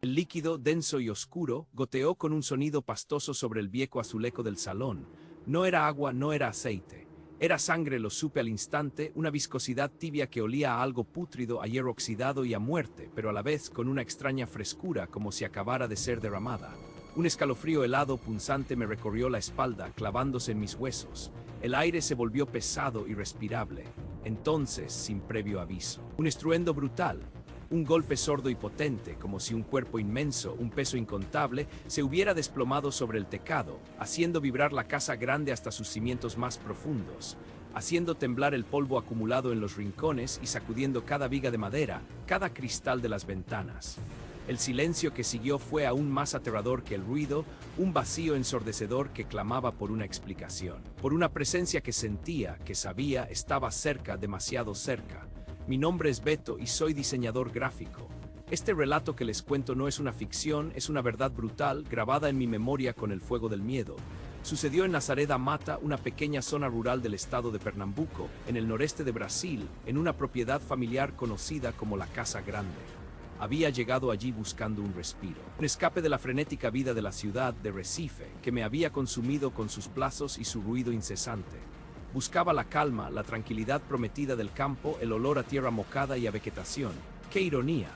El líquido, denso y oscuro, goteó con un sonido pastoso sobre el viejo azulejo del salón. No era agua, no era aceite. Era sangre, lo supe al instante, una viscosidad tibia que olía a algo pútrido, a hierro oxidado y a muerte, pero a la vez con una extraña frescura como si acabara de ser derramada. Un escalofrío helado punzante me recorrió la espalda, clavándose en mis huesos. El aire se volvió pesado y respirable. Entonces, sin previo aviso, un estruendo brutal. Un golpe sordo y potente, como si un cuerpo inmenso, un peso incontable, se hubiera desplomado sobre el tecado, haciendo vibrar la casa grande hasta sus cimientos más profundos, haciendo temblar el polvo acumulado en los rincones y sacudiendo cada viga de madera, cada cristal de las ventanas. El silencio que siguió fue aún más aterrador que el ruido, un vacío ensordecedor que clamaba por una explicación, por una presencia que sentía, que sabía, estaba cerca, demasiado cerca. Mi nombre es Beto y soy diseñador gráfico. Este relato que les cuento no es una ficción, es una verdad brutal, grabada en mi memoria con el fuego del miedo. Sucedió en Nazaré da Mata, una pequeña zona rural del estado de Pernambuco, en el noreste de Brasil, en una propiedad familiar conocida como la Casa Grande. Había llegado allí buscando un respiro, un escape de la frenética vida de la ciudad de Recife, que me había consumido con sus plazos y su ruido incesante. Buscaba la calma, la tranquilidad prometida del campo, el olor a tierra mojada y a vegetación. ¡Qué ironía!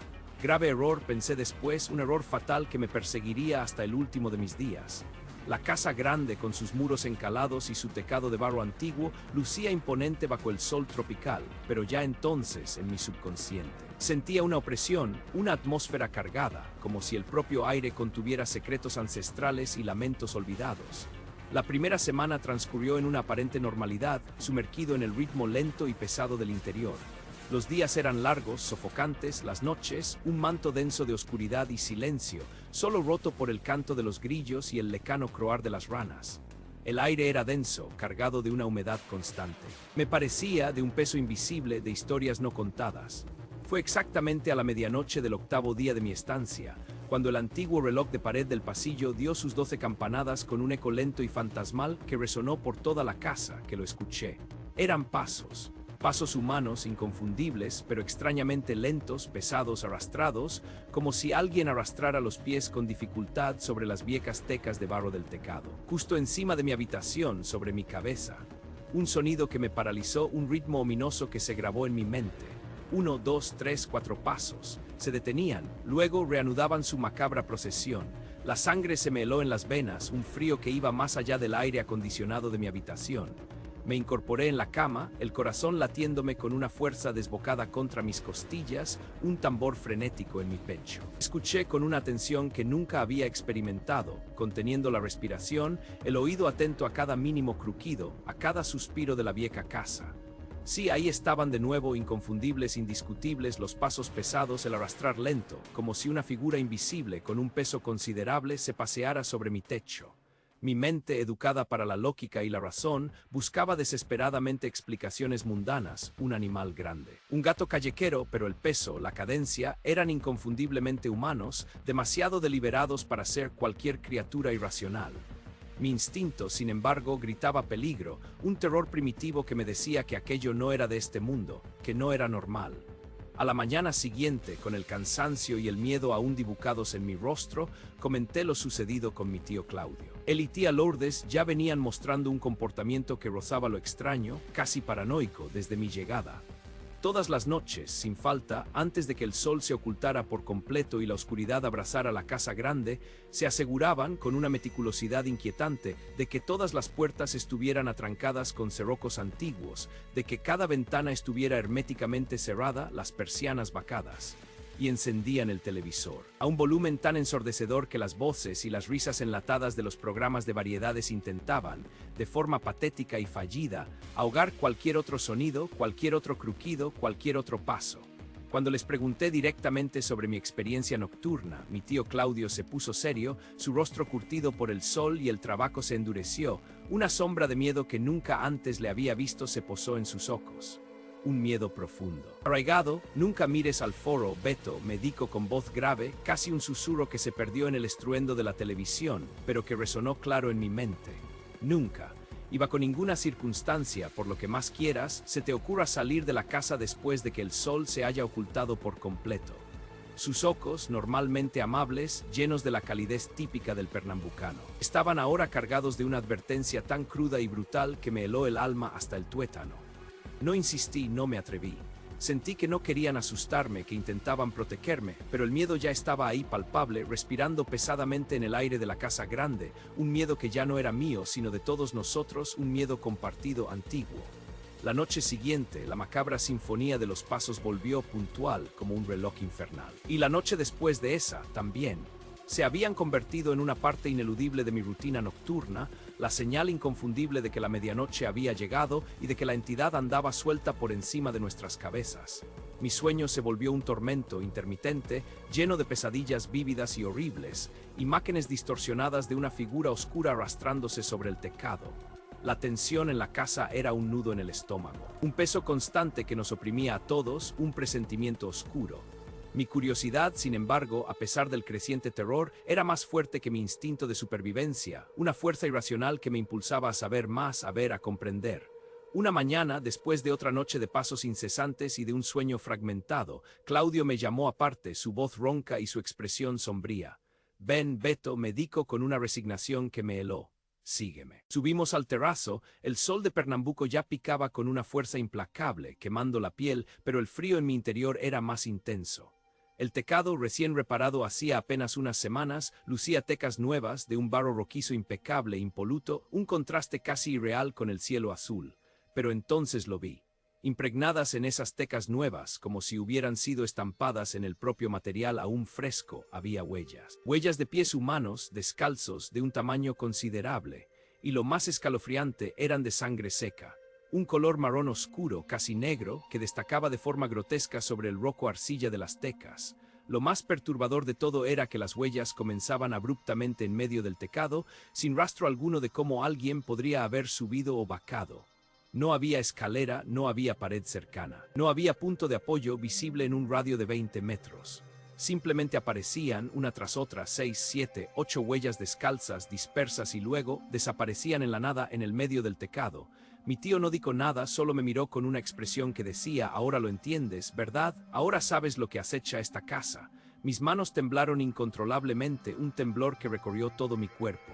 Grave error, pensé después, un error fatal que me perseguiría hasta el último de mis días. La casa grande, con sus muros encalados y su tecado de barro antiguo, lucía imponente bajo el sol tropical, pero ya entonces, en mi subconsciente, sentía una opresión, una atmósfera cargada, como si el propio aire contuviera secretos ancestrales y lamentos olvidados. La primera semana transcurrió en una aparente normalidad, sumergido en el ritmo lento y pesado del interior. Los días eran largos, sofocantes, las noches, un manto denso de oscuridad y silencio, solo roto por el canto de los grillos y el lejano croar de las ranas. El aire era denso, cargado de una humedad constante. Me parecía de un peso invisible, de historias no contadas. Fue exactamente a la medianoche del octavo día de mi estancia, cuando el antiguo reloj de pared del pasillo dio sus 12 campanadas con un eco lento y fantasmal que resonó por toda la casa, que lo escuché. Eran pasos. Pasos humanos, inconfundibles, pero extrañamente lentos, pesados, arrastrados, como si alguien arrastrara los pies con dificultad sobre las viejas tecas de barro del tecado. Justo encima de mi habitación, sobre mi cabeza. Un sonido que me paralizó, un ritmo ominoso que se grabó en mi mente. 1, 2, 3, 4 pasos. Se detenían, luego reanudaban su macabra procesión. La sangre se me heló en las venas, un frío que iba más allá del aire acondicionado de mi habitación. Me incorporé en la cama, el corazón latiéndome con una fuerza desbocada contra mis costillas, un tambor frenético en mi pecho. Escuché con una atención que nunca había experimentado, conteniendo la respiración, el oído atento a cada mínimo crujido, a cada suspiro de la vieja casa. Sí, ahí estaban de nuevo, inconfundibles, indiscutibles, los pasos pesados, el arrastrar lento, como si una figura invisible con un peso considerable se paseara sobre mi techo. Mi mente, educada para la lógica y la razón, buscaba desesperadamente explicaciones mundanas, un animal grande. Un gato callejero, pero el peso, la cadencia, eran inconfundiblemente humanos, demasiado deliberados para ser cualquier criatura irracional. Mi instinto, sin embargo, gritaba peligro, un terror primitivo que me decía que aquello no era de este mundo, que no era normal. A la mañana siguiente, con el cansancio y el miedo aún dibujados en mi rostro, comenté lo sucedido con mi tío Claudio. Él y tía Lourdes ya venían mostrando un comportamiento que rozaba lo extraño, casi paranoico, desde mi llegada. Todas las noches, sin falta, antes de que el sol se ocultara por completo y la oscuridad abrazara la casa grande, se aseguraban, con una meticulosidad inquietante, de que todas las puertas estuvieran atrancadas con cerrojos antiguos, de que cada ventana estuviera herméticamente cerrada, las persianas vacadas. Y encendían el televisor, a un volumen tan ensordecedor que las voces y las risas enlatadas de los programas de variedades intentaban, de forma patética y fallida, ahogar cualquier otro sonido, cualquier otro crujido, cualquier otro paso. Cuando les pregunté directamente sobre mi experiencia nocturna, mi tío Claudio se puso serio, su rostro curtido por el sol y el trabajo se endureció, una sombra de miedo que nunca antes le había visto se posó en sus ojos. Un miedo profundo. Arraigado, nunca mires al foro, Beto, me dijo con voz grave, casi un susurro que se perdió en el estruendo de la televisión, pero que resonó claro en mi mente. Nunca, y bajo ninguna circunstancia, por lo que más quieras, se te ocurra salir de la casa después de que el sol se haya ocultado por completo. Sus ojos, normalmente amables, llenos de la calidez típica del pernambucano, estaban ahora cargados de una advertencia tan cruda y brutal que me heló el alma hasta el tuétano. No insistí, no me atreví. Sentí que no querían asustarme, que intentaban protegerme, pero el miedo ya estaba ahí palpable, respirando pesadamente en el aire de la casa grande, un miedo que ya no era mío, sino de todos nosotros, un miedo compartido antiguo. La noche siguiente, la macabra sinfonía de los pasos volvió puntual como un reloj infernal. Y la noche después de esa, también. Se habían convertido en una parte ineludible de mi rutina nocturna, la señal inconfundible de que la medianoche había llegado y de que la entidad andaba suelta por encima de nuestras cabezas. Mi sueño se volvió un tormento intermitente, lleno de pesadillas vívidas y horribles, imágenes distorsionadas de una figura oscura arrastrándose sobre el tecado. La tensión en la casa era un nudo en el estómago, un peso constante que nos oprimía a todos, un presentimiento oscuro. Mi curiosidad, sin embargo, a pesar del creciente terror, era más fuerte que mi instinto de supervivencia, una fuerza irracional que me impulsaba a saber más, a ver, a comprender. Una mañana, después de otra noche de pasos incesantes y de un sueño fragmentado, Claudio me llamó aparte, su voz ronca y su expresión sombría. «Ven, Beto», me dijo con una resignación que me heló. «Sígueme». Subimos al terrazo, el sol de Pernambuco ya picaba con una fuerza implacable, quemando la piel, pero el frío en mi interior era más intenso. El tecado, recién reparado hacía apenas unas semanas, lucía tecas nuevas, de un barro rojizo impecable, impoluto, un contraste casi irreal con el cielo azul. Pero entonces lo vi. Impregnadas en esas tecas nuevas, como si hubieran sido estampadas en el propio material aún fresco, había huellas. Huellas de pies humanos, descalzos, de un tamaño considerable. Y lo más escalofriante, eran de sangre seca. Un color marrón oscuro, casi negro, que destacaba de forma grotesca sobre el roco arcilla de las tecas. Lo más perturbador de todo era que las huellas comenzaban abruptamente en medio del tecado, sin rastro alguno de cómo alguien podría haber subido o bajado. No había escalera, no había pared cercana, no había punto de apoyo visible en un radio de 20 metros. Simplemente aparecían, una tras otra, 6, 7, 8 huellas descalzas, dispersas y luego desaparecían en la nada en el medio del tecado. Mi tío no dijo nada, solo me miró con una expresión que decía, ahora lo entiendes, ¿verdad? Ahora sabes lo que acecha esta casa. Mis manos temblaron incontrolablemente, un temblor que recorrió todo mi cuerpo.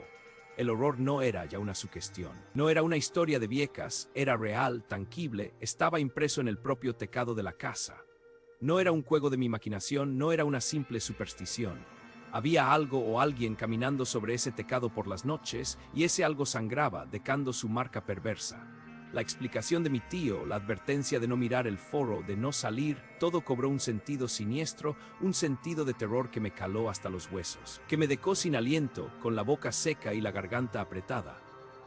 El horror no era ya una sugestión. No era una historia de viejas, era real, tangible, estaba impreso en el propio tecado de la casa. No era un juego de mi imaginación, no era una simple superstición. Había algo o alguien caminando sobre ese tecado por las noches, y ese algo sangraba, dejando su marca perversa. La explicación de mi tío, la advertencia de no mirar el foro, de no salir, todo cobró un sentido siniestro, un sentido de terror que me caló hasta los huesos, que me dejó sin aliento, con la boca seca y la garganta apretada.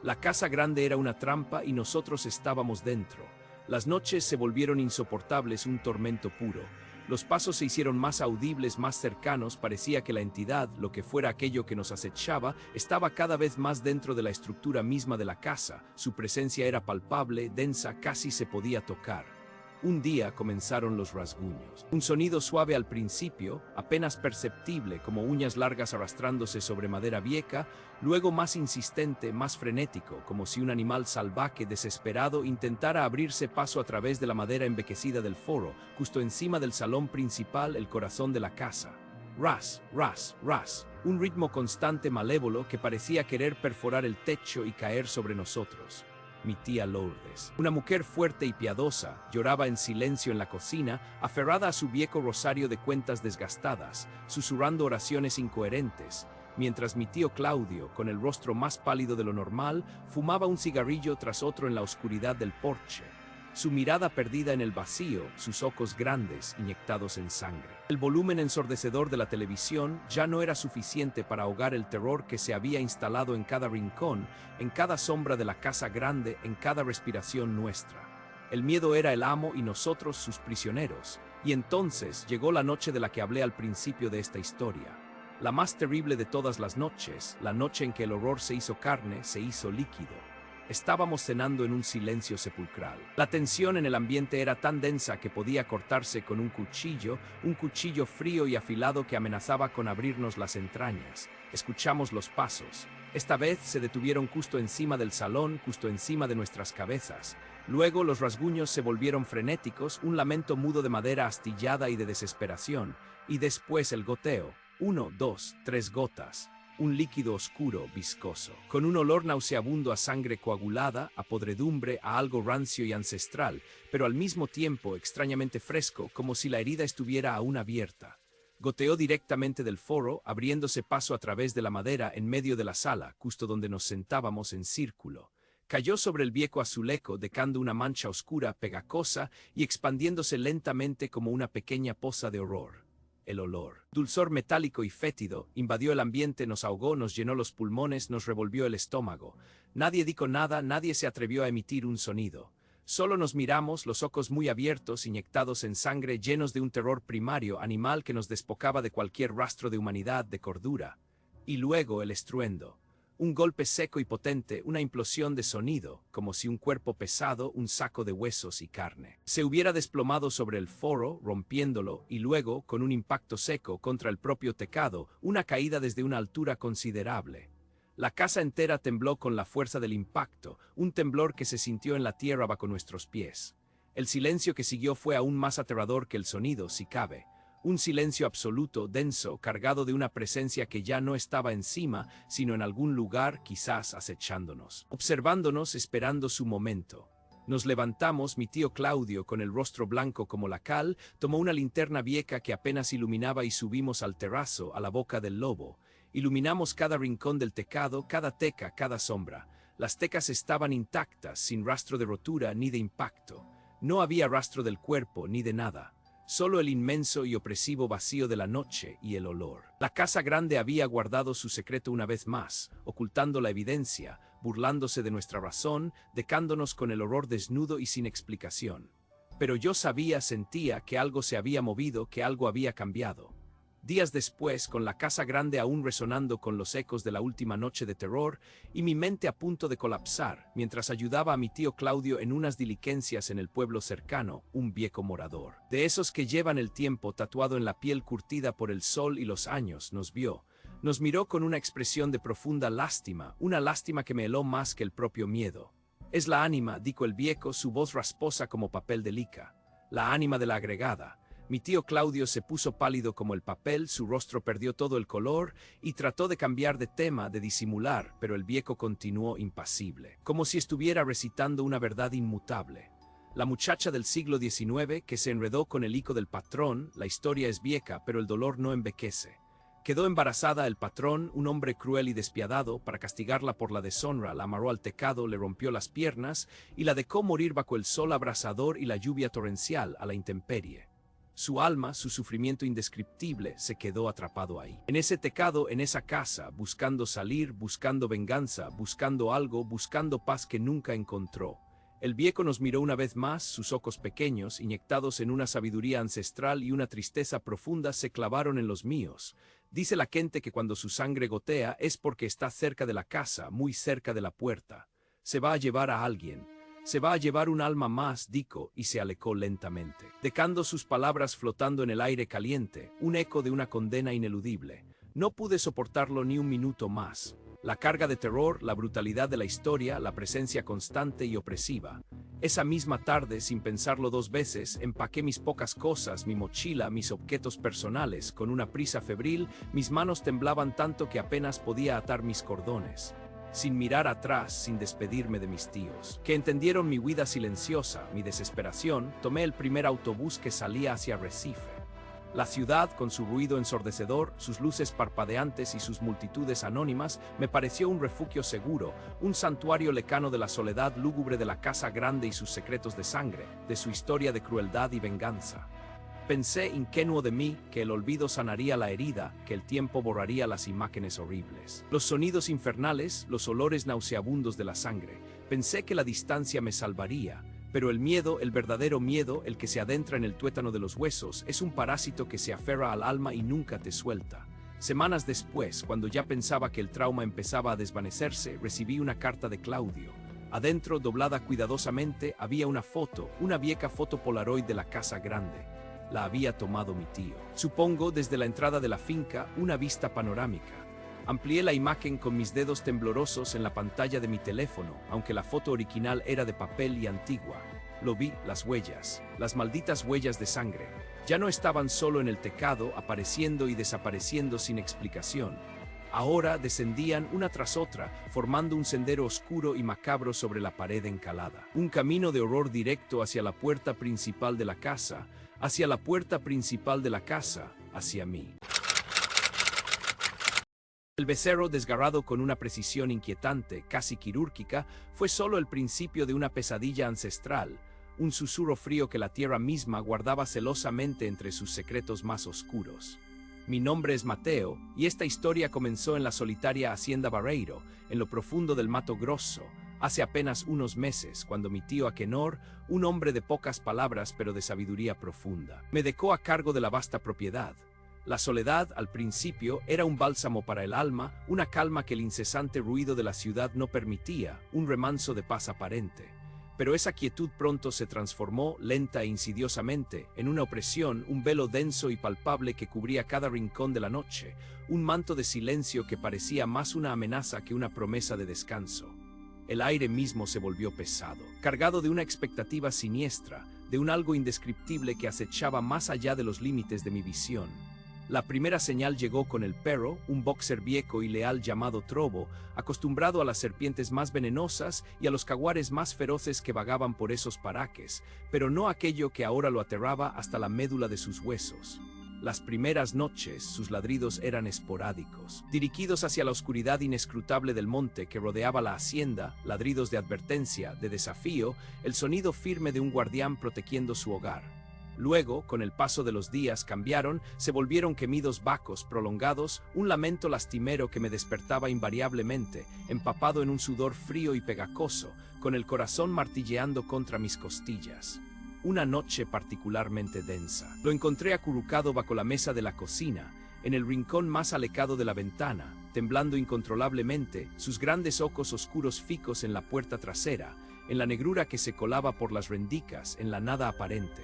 La casa grande era una trampa y nosotros estábamos dentro. Las noches se volvieron insoportables, un tormento puro. Los pasos se hicieron más audibles, más cercanos, parecía que la entidad, lo que fuera aquello que nos acechaba, estaba cada vez más dentro de la estructura misma de la casa, su presencia era palpable, densa, casi se podía tocar. Un día comenzaron los rasguños. Un sonido suave al principio, apenas perceptible, como uñas largas arrastrándose sobre madera vieja, luego más insistente, más frenético, como si un animal salvaje desesperado intentara abrirse paso a través de la madera envejecida del foro, justo encima del salón principal, el corazón de la casa. Ras, ras, ras, un ritmo constante malévolo que parecía querer perforar el techo y caer sobre nosotros. Mi tía Lourdes, una mujer fuerte y piadosa, lloraba en silencio en la cocina, aferrada a su viejo rosario de cuentas desgastadas, susurrando oraciones incoherentes, mientras mi tío Claudio, con el rostro más pálido de lo normal, fumaba un cigarrillo tras otro en la oscuridad del porche. Su mirada perdida en el vacío, sus ojos grandes, inyectados en sangre. El volumen ensordecedor de la televisión ya no era suficiente para ahogar el terror que se había instalado en cada rincón, en cada sombra de la casa grande, en cada respiración nuestra. El miedo era el amo y nosotros sus prisioneros. Y entonces llegó la noche de la que hablé al principio de esta historia. La más terrible de todas las noches, la noche en que el horror se hizo carne, se hizo líquido. Estábamos cenando en un silencio sepulcral. La tensión en el ambiente era tan densa que podía cortarse con un cuchillo frío y afilado que amenazaba con abrirnos las entrañas. Escuchamos los pasos. Esta vez se detuvieron justo encima del salón, justo encima de nuestras cabezas. Luego los rasguños se volvieron frenéticos, un lamento mudo de madera astillada y de desesperación, y después el goteo. 1, 2, 3 gotas. Un líquido oscuro, viscoso, con un olor nauseabundo a sangre coagulada, a podredumbre, a algo rancio y ancestral, pero al mismo tiempo extrañamente fresco, como si la herida estuviera aún abierta. Goteó directamente del foro, abriéndose paso a través de la madera en medio de la sala, justo donde nos sentábamos en círculo. Cayó sobre el viejo azuleco, dejando una mancha oscura, pegajosa y expandiéndose lentamente como una pequeña poza de horror. El olor, dulzor metálico y fétido, invadió el ambiente, nos ahogó, nos llenó los pulmones, nos revolvió el estómago. Nadie dijo nada, nadie se atrevió a emitir un sonido. Solo nos miramos, los ojos muy abiertos, inyectados en sangre, llenos de un terror primario, animal que nos despojaba de cualquier rastro de humanidad, de cordura. Y luego el estruendo. Un golpe seco y potente, una implosión de sonido, como si un cuerpo pesado, un saco de huesos y carne, se hubiera desplomado sobre el foro, rompiéndolo, y luego, con un impacto seco contra el propio tecado, una caída desde una altura considerable. La casa entera tembló con la fuerza del impacto, un temblor que se sintió en la tierra bajo nuestros pies. El silencio que siguió fue aún más aterrador que el sonido, si cabe. Un silencio absoluto, denso, cargado de una presencia que ya no estaba encima, sino en algún lugar, quizás acechándonos, observándonos, esperando su momento. Nos levantamos, mi tío Claudio, con el rostro blanco como la cal, tomó una linterna vieja que apenas iluminaba y subimos al terrazo, a la boca del lobo. Iluminamos cada rincón del tecado, cada teca, cada sombra. Las tecas estaban intactas, sin rastro de rotura ni de impacto. No había rastro del cuerpo ni de nada. Solo el inmenso y opresivo vacío de la noche y el olor. La casa grande había guardado su secreto una vez más, ocultando la evidencia, burlándose de nuestra razón, dejándonos con el horror desnudo y sin explicación. Pero yo sabía, sentía que algo se había movido, que algo había cambiado. Días después, con la casa grande aún resonando con los ecos de la última noche de terror, y mi mente a punto de colapsar, mientras ayudaba a mi tío Claudio en unas diligencias en el pueblo cercano, un viejo morador, de esos que llevan el tiempo tatuado en la piel curtida por el sol y los años, nos vio. Nos miró con una expresión de profunda lástima, una lástima que me heló más que el propio miedo. «Es la ánima», dijo el viejo, su voz rasposa como papel de lica. «La ánima de la agregada». Mi tío Claudio se puso pálido como el papel, su rostro perdió todo el color y trató de cambiar de tema, de disimular, pero el viejo continuó impasible, como si estuviera recitando una verdad inmutable. La muchacha del siglo XIX que se enredó con el hijo del patrón, la historia es vieja, pero el dolor no envejece. Quedó embarazada el patrón, un hombre cruel y despiadado, para castigarla por la deshonra, la amarró al tecado, le rompió las piernas y la dejó morir bajo el sol abrasador y la lluvia torrencial a la intemperie. Su alma, su sufrimiento indescriptible, se quedó atrapado ahí. En ese tecado, en esa casa, buscando salir, buscando venganza, buscando algo, buscando paz que nunca encontró. El viejo nos miró una vez más, sus ojos pequeños, inyectados en una sabiduría ancestral y una tristeza profunda, se clavaron en los míos. Dice la gente que cuando su sangre gotea es porque está cerca de la casa, muy cerca de la puerta. Se va a llevar a alguien. Se va a llevar un alma más, dijo, y se alejó lentamente, dejando sus palabras flotando en el aire caliente, un eco de una condena ineludible. No pude soportarlo ni un minuto más. La carga de terror, la brutalidad de la historia, la presencia constante y opresiva. Esa misma tarde, sin pensarlo dos veces, empaqué mis pocas cosas, mi mochila, mis objetos personales, con una prisa febril, mis manos temblaban tanto que apenas podía atar mis cordones. Sin mirar atrás, sin despedirme de mis tíos, que entendieron mi huida silenciosa, mi desesperación, tomé el primer autobús que salía hacia Recife. La ciudad, con su ruido ensordecedor, sus luces parpadeantes y sus multitudes anónimas, me pareció un refugio seguro, un santuario lejano de la soledad lúgubre de la casa grande y sus secretos de sangre, de su historia de crueldad y venganza. Pensé, ingenuo de mí, que el olvido sanaría la herida, que el tiempo borraría las imágenes horribles, los sonidos infernales, los olores nauseabundos de la sangre. Pensé que la distancia me salvaría, pero el miedo, el verdadero miedo, el que se adentra en el tuétano de los huesos, es un parásito que se aferra al alma y nunca te suelta. Semanas después, cuando ya pensaba que el trauma empezaba a desvanecerse, recibí una carta de Claudio. Adentro, doblada cuidadosamente, había una foto, una vieja foto Polaroid de la casa grande. La había tomado mi tío. Supongo desde la entrada de la finca, una vista panorámica. Amplié la imagen con mis dedos temblorosos en la pantalla de mi teléfono, aunque la foto original era de papel y antigua. Lo vi, las huellas, las malditas huellas de sangre. Ya no estaban solo en el teclado, apareciendo y desapareciendo sin explicación. Ahora descendían una tras otra, formando un sendero oscuro y macabro sobre la pared encalada. Un camino de horror directo hacia la puerta principal de la casa, hacia la puerta principal de la casa, hacia mí. El becerro, desgarrado con una precisión inquietante, casi quirúrgica, fue solo el principio de una pesadilla ancestral, un susurro frío que la tierra misma guardaba celosamente entre sus secretos más oscuros. Mi nombre es Mateo, y esta historia comenzó en la solitaria hacienda Barreiro, en lo profundo del Mato Grosso, hace apenas unos meses, cuando mi tío Akenor, un hombre de pocas palabras pero de sabiduría profunda, me dejó a cargo de la vasta propiedad. La soledad, al principio, era un bálsamo para el alma, una calma que el incesante ruido de la ciudad no permitía, un remanso de paz aparente. Pero esa quietud pronto se transformó, lenta e insidiosamente, en una opresión, un velo denso y palpable que cubría cada rincón de la noche, un manto de silencio que parecía más una amenaza que una promesa de descanso. El aire mismo se volvió pesado, cargado de una expectativa siniestra, de un algo indescriptible que acechaba más allá de los límites de mi visión. La primera señal llegó con el perro, un boxer viejo y leal llamado Trobo, acostumbrado a las serpientes más venenosas y a los jaguares más feroces que vagaban por esos parajes, pero no aquello que ahora lo aterraba hasta la médula de sus huesos. Las primeras noches, sus ladridos eran esporádicos, dirigidos hacia la oscuridad inescrutable del monte que rodeaba la hacienda, ladridos de advertencia, de desafío, el sonido firme de un guardián protegiendo su hogar. Luego, con el paso de los días, cambiaron, se volvieron gemidos vacos, prolongados, un lamento lastimero que me despertaba invariablemente, empapado en un sudor frío y pegajoso, con el corazón martilleando contra mis costillas. Una noche particularmente densa. Lo encontré acurrucado bajo la mesa de la cocina, en el rincón más alejado de la ventana, temblando incontrolablemente, sus grandes ojos oscuros fijos en la puerta trasera, en la negrura que se colaba por las rendijas, en la nada aparente.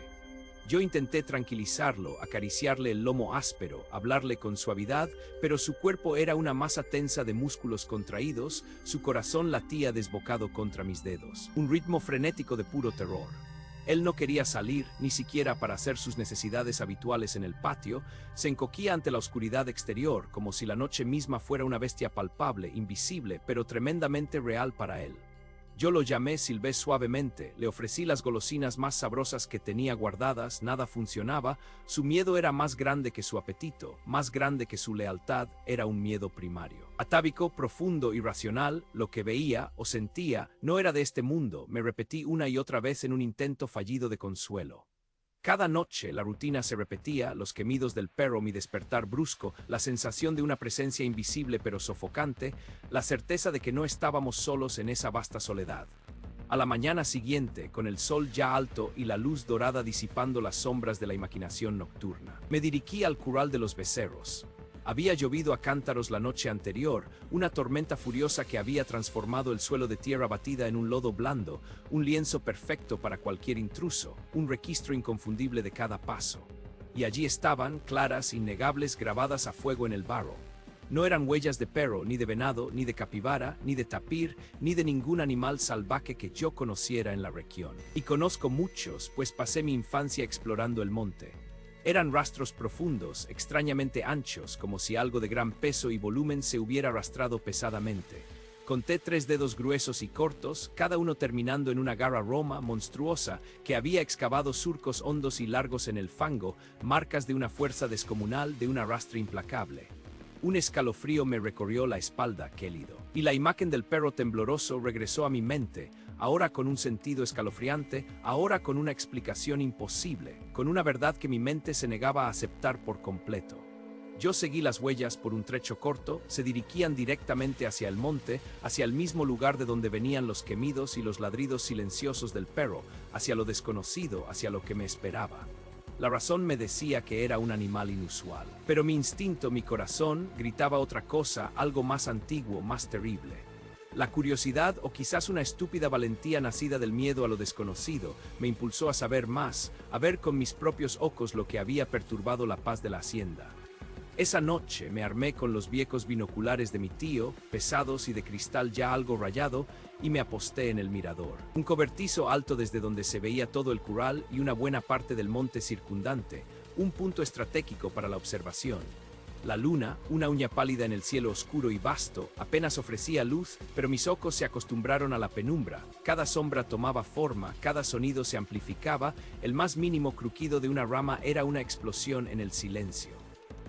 Yo intenté tranquilizarlo, acariciarle el lomo áspero, hablarle con suavidad, pero su cuerpo era una masa tensa de músculos contraídos, su corazón latía desbocado contra mis dedos. Un ritmo frenético de puro terror. Él no quería salir, ni siquiera para hacer sus necesidades habituales en el patio, se encogía ante la oscuridad exterior, como si la noche misma fuera una bestia palpable, invisible, pero tremendamente real para él. Yo lo llamé, silbé suavemente, le ofrecí las golosinas más sabrosas que tenía guardadas, nada funcionaba, su miedo era más grande que su apetito, más grande que su lealtad, era un miedo primario. Atávico, profundo, irracional, lo que veía o sentía no era de este mundo, me repetí una y otra vez en un intento fallido de consuelo. Cada noche la rutina se repetía, los gemidos del perro, mi despertar brusco, la sensación de una presencia invisible pero sofocante, la certeza de que no estábamos solos en esa vasta soledad. A la mañana siguiente, con el sol ya alto y la luz dorada disipando las sombras de la imaginación nocturna, me dirigí al curral de los becerros. Había llovido a cántaros la noche anterior, una tormenta furiosa que había transformado el suelo de tierra batida en un lodo blando, un lienzo perfecto para cualquier intruso, un registro inconfundible de cada paso. Y allí estaban, claras, innegables, grabadas a fuego en el barro. No eran huellas de perro, ni de venado, ni de capibara, ni de tapir, ni de ningún animal salvaje que yo conociera en la región. Y conozco muchos, pues pasé mi infancia explorando el monte. Eran rastros profundos, extrañamente anchos, como si algo de gran peso y volumen se hubiera arrastrado pesadamente. Conté 3 dedos gruesos y cortos, cada uno terminando en una garra roma monstruosa que había excavado surcos hondos y largos en el fango, marcas de una fuerza descomunal, de un arrastre implacable. Un escalofrío me recorrió la espalda, gélido, y la imagen del perro tembloroso regresó a mi mente, ahora con un sentido escalofriante, ahora con una explicación imposible, con una verdad que mi mente se negaba a aceptar por completo. Yo seguí las huellas por un trecho corto, se dirigían directamente hacia el monte, hacia el mismo lugar de donde venían los gemidos y los ladridos silenciosos del perro, hacia lo desconocido, hacia lo que me esperaba. La razón me decía que era un animal inusual, pero mi instinto, mi corazón, gritaba otra cosa, algo más antiguo, más terrible. La curiosidad, o quizás una estúpida valentía nacida del miedo a lo desconocido, me impulsó a saber más, a ver con mis propios ojos lo que había perturbado la paz de la hacienda. Esa noche me armé con los viejos binoculares de mi tío, pesados y de cristal ya algo rayado, y me aposté en el mirador. Un cobertizo alto desde donde se veía todo el curral y una buena parte del monte circundante, un punto estratégico para la observación. La luna, una uña pálida en el cielo oscuro y vasto, apenas ofrecía luz, pero mis ojos se acostumbraron a la penumbra. Cada sombra tomaba forma, cada sonido se amplificaba, el más mínimo crujido de una rama era una explosión en el silencio.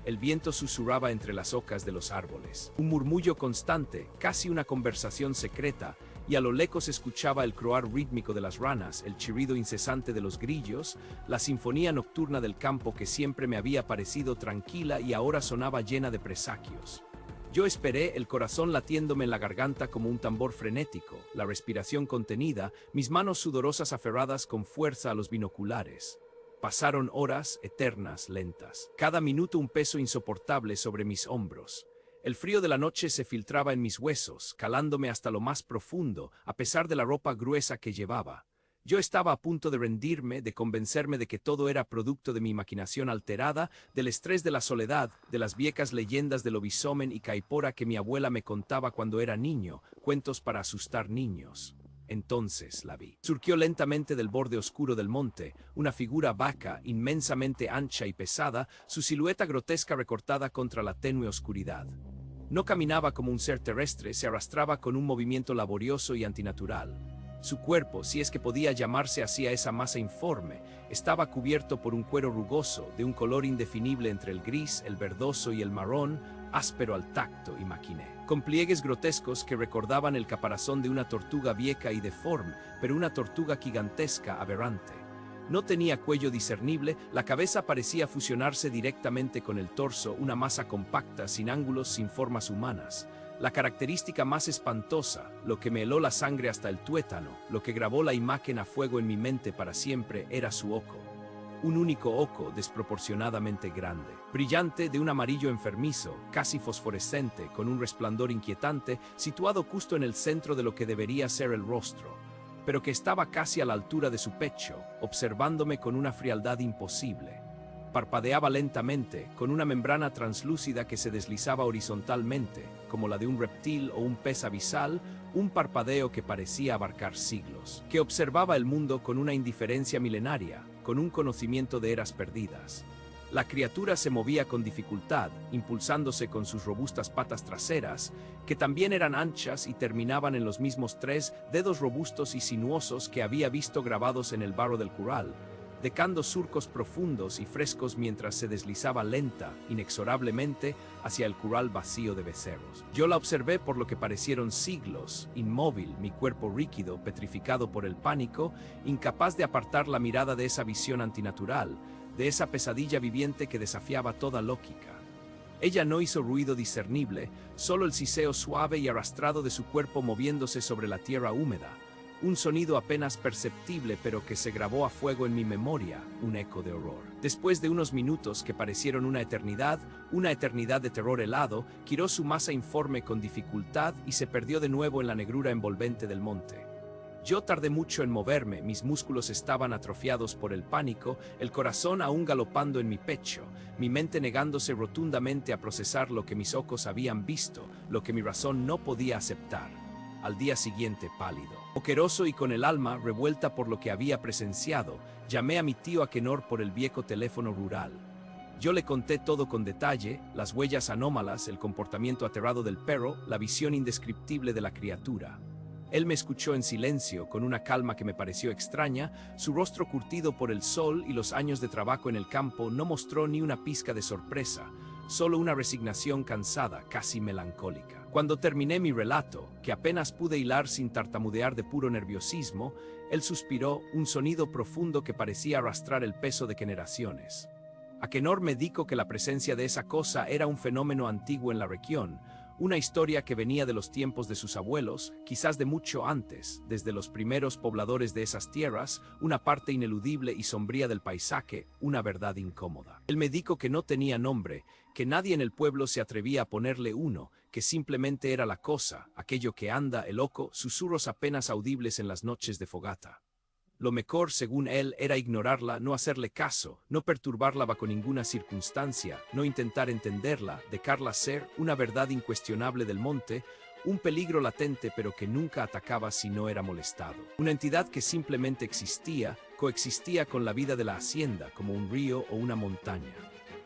El viento susurraba entre las hojas de los árboles. Un murmullo constante, casi una conversación secreta, y a lo lejos escuchaba el croar rítmico de las ranas, el chirrido incesante de los grillos, la sinfonía nocturna del campo que siempre me había parecido tranquila y ahora sonaba llena de presagios. Yo esperé, el corazón latiéndome en la garganta como un tambor frenético, la respiración contenida, mis manos sudorosas aferradas con fuerza a los binoculares. Pasaron horas eternas, lentas. Cada minuto un peso insoportable sobre mis hombros. El frío de la noche se filtraba en mis huesos, calándome hasta lo más profundo, a pesar de la ropa gruesa que llevaba. Yo estaba a punto de rendirme, de convencerme de que todo era producto de mi imaginación alterada, del estrés de la soledad, de las viejas leyendas de lobisomen y caipora que mi abuela me contaba cuando era niño, cuentos para asustar niños. Entonces la vi. Surgió lentamente del borde oscuro del monte, una figura vaca, inmensamente ancha y pesada, su silueta grotesca recortada contra la tenue oscuridad. No caminaba como un ser terrestre, se arrastraba con un movimiento laborioso y antinatural. Su cuerpo, si es que podía llamarse así a esa masa informe, estaba cubierto por un cuero rugoso, de un color indefinible entre el gris, el verdoso y el marrón, áspero al tacto, imaginé. Con pliegues grotescos que recordaban el caparazón de una tortuga vieja y deforme, pero una tortuga gigantesca, aberrante. No tenía cuello discernible, la cabeza parecía fusionarse directamente con el torso, una masa compacta, sin ángulos, sin formas humanas. La característica más espantosa, lo que me heló la sangre hasta el tuétano, lo que grabó la imagen a fuego en mi mente para siempre, era su ojo. Un único ojo desproporcionadamente grande, brillante, de un amarillo enfermizo, casi fosforescente, con un resplandor inquietante, situado justo en el centro de lo que debería ser el rostro, pero que estaba casi a la altura de su pecho, observándome con una frialdad imposible. Parpadeaba lentamente, con una membrana translúcida que se deslizaba horizontalmente, como la de un reptil o un pez abisal, un parpadeo que parecía abarcar siglos, que observaba el mundo con una indiferencia milenaria, con un conocimiento de eras perdidas. La criatura se movía con dificultad, impulsándose con sus robustas patas traseras, que también eran anchas y terminaban en los mismos 3 dedos robustos y sinuosos que había visto grabados en el barro del curral, dejando surcos profundos y frescos mientras se deslizaba lenta, inexorablemente, hacia el curral vacío de becerros. Yo la observé por lo que parecieron siglos, inmóvil, mi cuerpo rígido, petrificado por el pánico, incapaz de apartar la mirada de esa visión antinatural, de esa pesadilla viviente que desafiaba toda lógica. Ella no hizo ruido discernible, solo el siseo suave y arrastrado de su cuerpo moviéndose sobre la tierra húmeda. Un sonido apenas perceptible pero que se grabó a fuego en mi memoria, un eco de horror. Después de unos minutos que parecieron una eternidad de terror helado, giró su masa informe con dificultad y se perdió de nuevo en la negrura envolvente del monte. Yo tardé mucho en moverme, mis músculos estaban atrofiados por el pánico, el corazón aún galopando en mi pecho, mi mente negándose rotundamente a procesar lo que mis ojos habían visto, lo que mi razón no podía aceptar. Al día siguiente, pálido, oqueroso y con el alma revuelta por lo que había presenciado, llamé a mi tío Akenor por el viejo teléfono rural. Yo le conté todo con detalle, las huellas anómalas, el comportamiento aterrado del perro, la visión indescriptible de la criatura. Él me escuchó en silencio, con una calma que me pareció extraña, su rostro curtido por el sol y los años de trabajo en el campo no mostró ni una pizca de sorpresa, solo una resignación cansada, casi melancólica. Cuando terminé mi relato, que apenas pude hilar sin tartamudear de puro nerviosismo, él suspiró, un sonido profundo que parecía arrastrar el peso de generaciones. Akenor me dijo que la presencia de esa cosa era un fenómeno antiguo en la región, una historia que venía de los tiempos de sus abuelos, quizás de mucho antes, desde los primeros pobladores de esas tierras, una parte ineludible y sombría del paisaje, una verdad incómoda. Él me dijo que no tenía nombre, que nadie en el pueblo se atrevía a ponerle uno, que simplemente era la cosa, aquello que anda, el loco, susurros apenas audibles en las noches de fogata. Lo mejor, según él, era ignorarla, no hacerle caso, no perturbarla bajo ninguna circunstancia, no intentar entenderla, dejarla ser una verdad incuestionable del monte, un peligro latente pero que nunca atacaba si no era molestado. Una entidad que simplemente existía, coexistía con la vida de la hacienda, como un río o una montaña.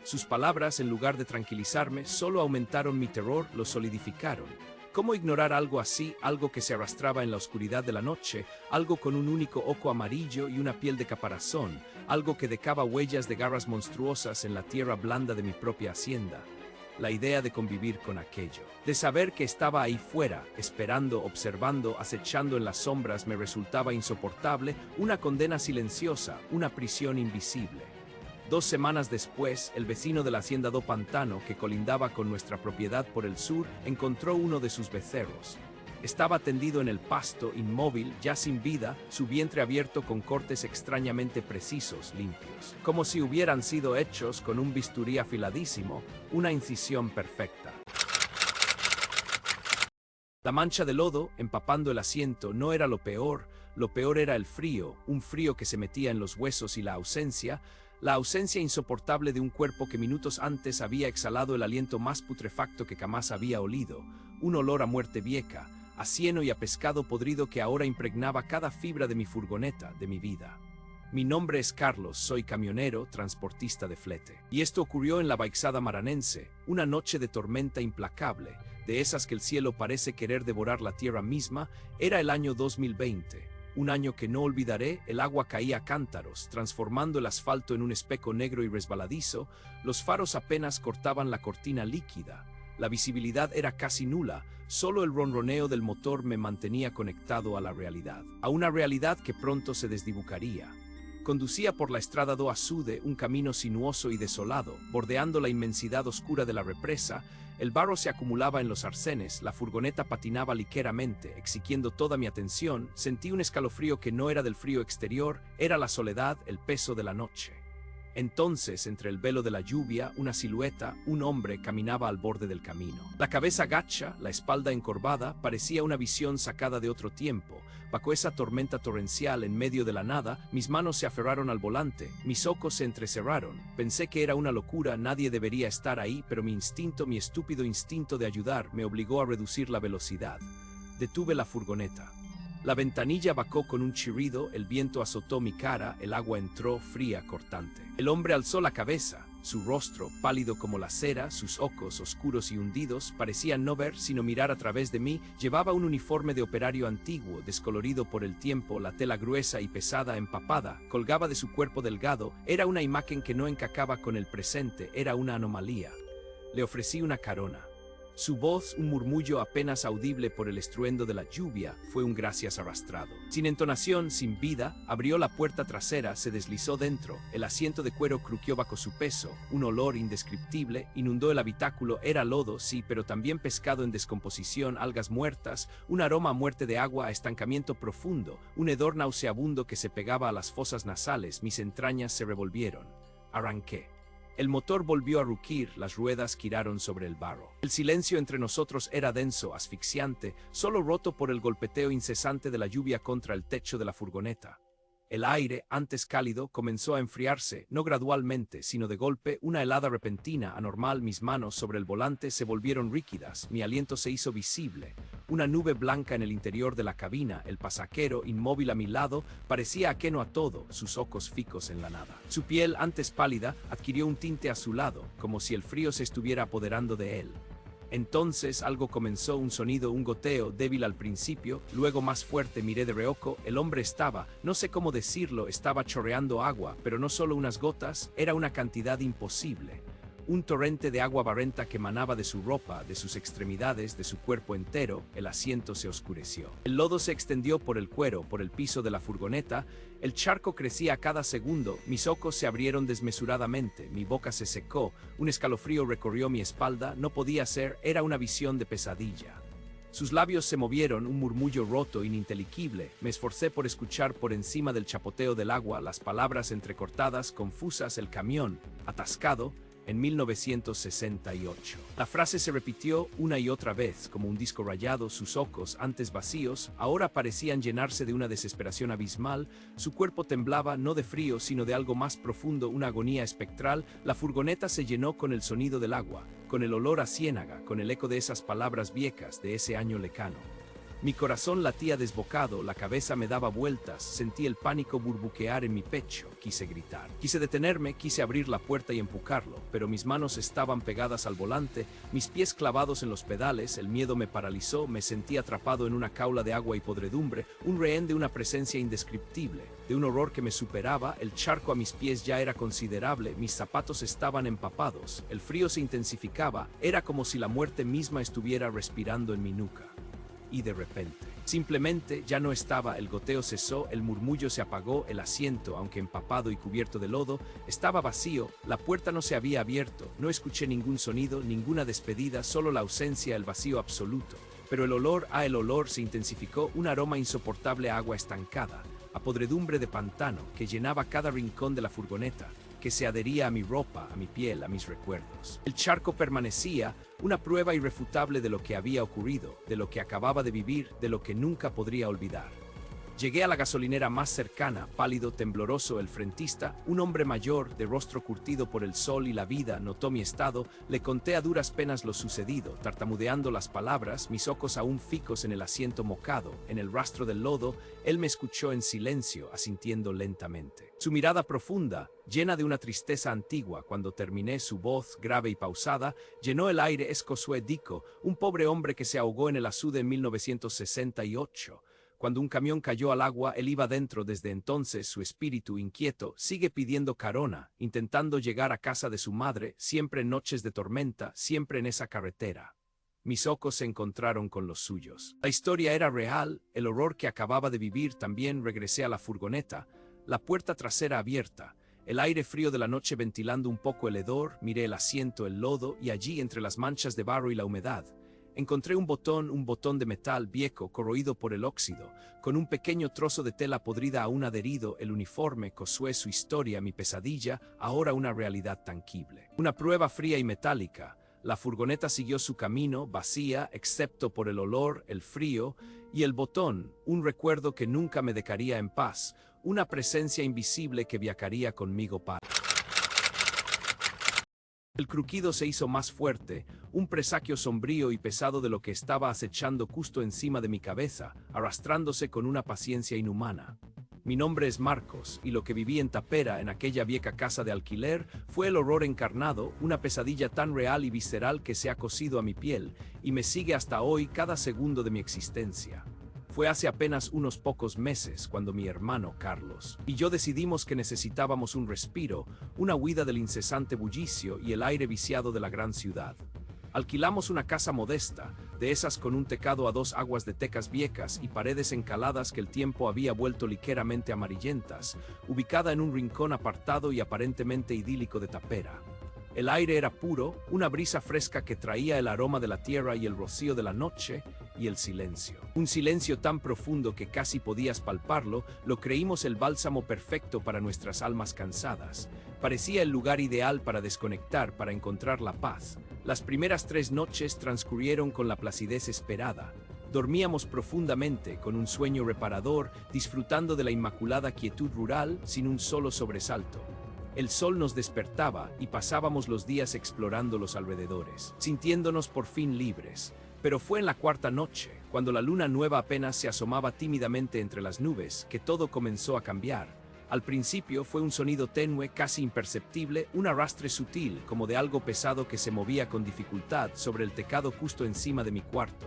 Sus palabras, en lugar de tranquilizarme, solo aumentaron mi terror, lo solidificaron. ¿Cómo ignorar algo así, algo que se arrastraba en la oscuridad de la noche, algo con un único ojo amarillo y una piel de caparazón, algo que dejaba huellas de garras monstruosas en la tierra blanda de mi propia hacienda? La idea de convivir con aquello, de saber que estaba ahí fuera, esperando, observando, acechando en las sombras, me resultaba insoportable, una condena silenciosa, una prisión invisible. 2 semanas después, el vecino de la hacienda do Pantano, que colindaba con nuestra propiedad por el sur, encontró uno de sus becerros. Estaba tendido en el pasto, inmóvil, ya sin vida, su vientre abierto con cortes extrañamente precisos, limpios, como si hubieran sido hechos con un bisturí afiladísimo, una incisión perfecta. La mancha de lodo, empapando el asiento, no era lo peor era el frío, un frío que se metía en los huesos y la ausencia insoportable de un cuerpo que minutos antes había exhalado el aliento más putrefacto que jamás había olido, un olor a muerte vieja, a cieno y a pescado podrido que ahora impregnaba cada fibra de mi furgoneta, de mi vida. Mi nombre es Carlos, soy camionero, transportista de flete. Y esto ocurrió en la Baixada Maranense, una noche de tormenta implacable, de esas que el cielo parece querer devorar la tierra misma. Era el año 2020. Un año que no olvidaré. El agua caía a cántaros, transformando el asfalto en un espejo negro y resbaladizo, los faros apenas cortaban la cortina líquida, la visibilidad era casi nula, solo el ronroneo del motor me mantenía conectado a la realidad, a una realidad que pronto se desdibujaría. Conducía por la Estrada do Açude, un camino sinuoso y desolado, bordeando la inmensidad oscura de la represa. El barro se acumulaba en los arcenes, la furgoneta patinaba ligeramente, exigiendo toda mi atención. Sentí un escalofrío que no era del frío exterior, era la soledad, el peso de la noche. Entonces, entre el velo de la lluvia, una silueta, un hombre, caminaba al borde del camino. La cabeza gacha, la espalda encorvada, parecía una visión sacada de otro tiempo. Bajo esa tormenta torrencial, en medio de la nada, mis manos se aferraron al volante, mis ojos se entrecerraron. Pensé que era una locura, nadie debería estar ahí, pero mi instinto, mi estúpido instinto de ayudar, me obligó a reducir la velocidad. Detuve la furgoneta. La ventanilla bajó con un chirrido, el viento azotó mi cara, el agua entró fría, cortante. El hombre alzó la cabeza, su rostro, pálido como la cera, sus ojos, oscuros y hundidos, parecían no ver sino mirar a través de mí. Llevaba un uniforme de operario antiguo, descolorido por el tiempo, la tela gruesa y pesada, empapada, colgaba de su cuerpo delgado. Era una imagen que no encajaba con el presente, era una anomalía. Le ofrecí una carona. Su voz, un murmullo apenas audible por el estruendo de la lluvia, fue un gracias arrastrado. Sin entonación, sin vida, abrió la puerta trasera, se deslizó dentro, el asiento de cuero crujió bajo su peso, un olor indescriptible inundó el habitáculo. Era lodo, sí, pero también pescado en descomposición, algas muertas, un aroma a muerte de agua, a estancamiento profundo, un hedor nauseabundo que se pegaba a las fosas nasales. Mis entrañas se revolvieron. Arranqué. El motor volvió a rugir, las ruedas giraron sobre el barro. El silencio entre nosotros era denso, asfixiante, solo roto por el golpeteo incesante de la lluvia contra el techo de la furgoneta. El aire, antes cálido, comenzó a enfriarse, no gradualmente, sino de golpe, una helada repentina, anormal. Mis manos sobre el volante se volvieron rígidas, mi aliento se hizo visible. Una nube blanca en el interior de la cabina, el pasajero, inmóvil a mi lado, parecía ajeno a todo, sus ojos fijos en la nada. Su piel, antes pálida, adquirió un tinte azulado, como si el frío se estuviera apoderando de él. Entonces algo comenzó, un sonido, un goteo, débil al principio, luego más fuerte. Miré de reojo, el hombre estaba, no sé cómo decirlo, estaba chorreando agua, pero no solo unas gotas, era una cantidad imposible. Un torrente de agua barrenta que emanaba de su ropa, de sus extremidades, de su cuerpo entero. El asiento se oscureció. El lodo se extendió por el cuero, por el piso de la furgoneta. El charco crecía a cada segundo. Mis ojos se abrieron desmesuradamente, mi boca se secó, un escalofrío recorrió mi espalda. No podía ser, era una visión de pesadilla. Sus labios se movieron, un murmullo roto, ininteligible. Me esforcé por escuchar por encima del chapoteo del agua las palabras entrecortadas, confusas. El camión, atascado. en 1968. La frase se repitió una y otra vez, como un disco rayado, sus ojos, antes vacíos, ahora parecían llenarse de una desesperación abismal, su cuerpo temblaba no de frío, sino de algo más profundo, una agonía espectral. La furgoneta se llenó con el sonido del agua, con el olor a ciénaga, con el eco de esas palabras viejas de ese año lejano. Mi corazón latía desbocado, la cabeza me daba vueltas, sentí el pánico burbujear en mi pecho, quise gritar. Quise detenerme, quise abrir la puerta y empujarlo, pero mis manos estaban pegadas al volante, mis pies clavados en los pedales, el miedo me paralizó, me sentí atrapado en una jaula de agua y podredumbre, un rehén de una presencia indescriptible, de un horror que me superaba, el charco a mis pies ya era considerable, mis zapatos estaban empapados, el frío se intensificaba, era como si la muerte misma estuviera respirando en mi nuca. Y de repente, simplemente ya no estaba, el goteo cesó, el murmullo se apagó, el asiento, aunque empapado y cubierto de lodo, estaba vacío, la puerta no se había abierto, no escuché ningún sonido, ninguna despedida, solo la ausencia, el vacío absoluto. Pero el olor se intensificó, un aroma insoportable a agua estancada, a podredumbre de pantano, que llenaba cada rincón de la furgoneta, que se adhería a mi ropa, a mi piel, a mis recuerdos. El charco permanecía, una prueba irrefutable de lo que había ocurrido, de lo que acababa de vivir, de lo que nunca podría olvidar. Llegué a la gasolinera más cercana, pálido, tembloroso, el frentista, un hombre mayor, de rostro curtido por el sol y la vida, notó mi estado, le conté a duras penas lo sucedido, tartamudeando las palabras, mis ojos aún fijos en el asiento mocado, en el rastro del lodo, él me escuchó en silencio, asintiendo lentamente. Su mirada profunda, llena de una tristeza antigua, cuando terminé, su voz, grave y pausada, llenó el aire. Es Josué Dico, un pobre hombre que se ahogó en el Azude en 1968. Cuando un camión cayó al agua, él iba dentro. Desde entonces, su espíritu inquieto sigue pidiendo carona, intentando llegar a casa de su madre, siempre en noches de tormenta, siempre en esa carretera. Mis ojos se encontraron con los suyos. La historia era real, el horror que acababa de vivir también. Regresé a la furgoneta, la puerta trasera abierta, el aire frío de la noche ventilando un poco el hedor, miré el asiento, el lodo, y allí, entre las manchas de barro y la humedad, encontré un botón de metal viejo, corroído por el óxido, con un pequeño trozo de tela podrida aún adherido, el uniforme. Josué, su historia, mi pesadilla, ahora una realidad tangible. Una prueba fría y metálica. La furgoneta siguió su camino, vacía, excepto por el olor, el frío y el botón, un recuerdo que nunca me dejaría en paz, una presencia invisible que viajaría conmigo para... El crujido se hizo más fuerte, un presagio sombrío y pesado de lo que estaba acechando justo encima de mi cabeza, arrastrándose con una paciencia inhumana. Mi nombre es Marcos, y lo que viví en Tapera, en aquella vieja casa de alquiler, fue el horror encarnado, una pesadilla tan real y visceral que se ha cosido a mi piel, y me sigue hasta hoy cada segundo de mi existencia. Fue hace apenas unos pocos meses cuando mi hermano Carlos y yo decidimos que necesitábamos un respiro, una huida del incesante bullicio y el aire viciado de la gran ciudad. Alquilamos una casa modesta, de esas con un tejado a dos aguas de tecas viejas y paredes encaladas que el tiempo había vuelto ligeramente amarillentas, ubicada en un rincón apartado y aparentemente idílico de Tapera. El aire era puro, una brisa fresca que traía el aroma de la tierra y el rocío de la noche, y el silencio. Un silencio tan profundo que casi podías palparlo, lo creímos el bálsamo perfecto para nuestras almas cansadas. Parecía el lugar ideal para desconectar, para encontrar la paz. Las primeras 3 noches transcurrieron con la placidez esperada. Dormíamos profundamente, con un sueño reparador, disfrutando de la inmaculada quietud rural, sin un solo sobresalto. El sol nos despertaba y pasábamos los días explorando los alrededores, sintiéndonos por fin libres. Pero fue en la 4ª noche, cuando la luna nueva apenas se asomaba tímidamente entre las nubes, que todo comenzó a cambiar. Al principio fue un sonido tenue, casi imperceptible, un arrastre sutil, como de algo pesado que se movía con dificultad sobre el tejado justo encima de mi cuarto.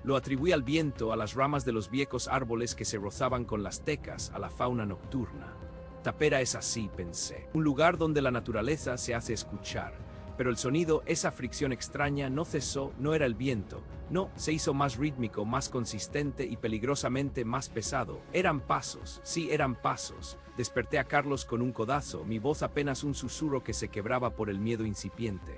Lo atribuí al viento, a las ramas de los viejos árboles que se rozaban con las tecas, a la fauna nocturna. Tapera es así, pensé, un lugar donde la naturaleza se hace escuchar. Pero el sonido, esa fricción extraña, no cesó, no era el viento, no, se hizo más rítmico, más consistente y peligrosamente más pesado. Eran pasos, sí, eran pasos. Desperté a Carlos con un codazo, mi voz apenas un susurro que se quebraba por el miedo incipiente.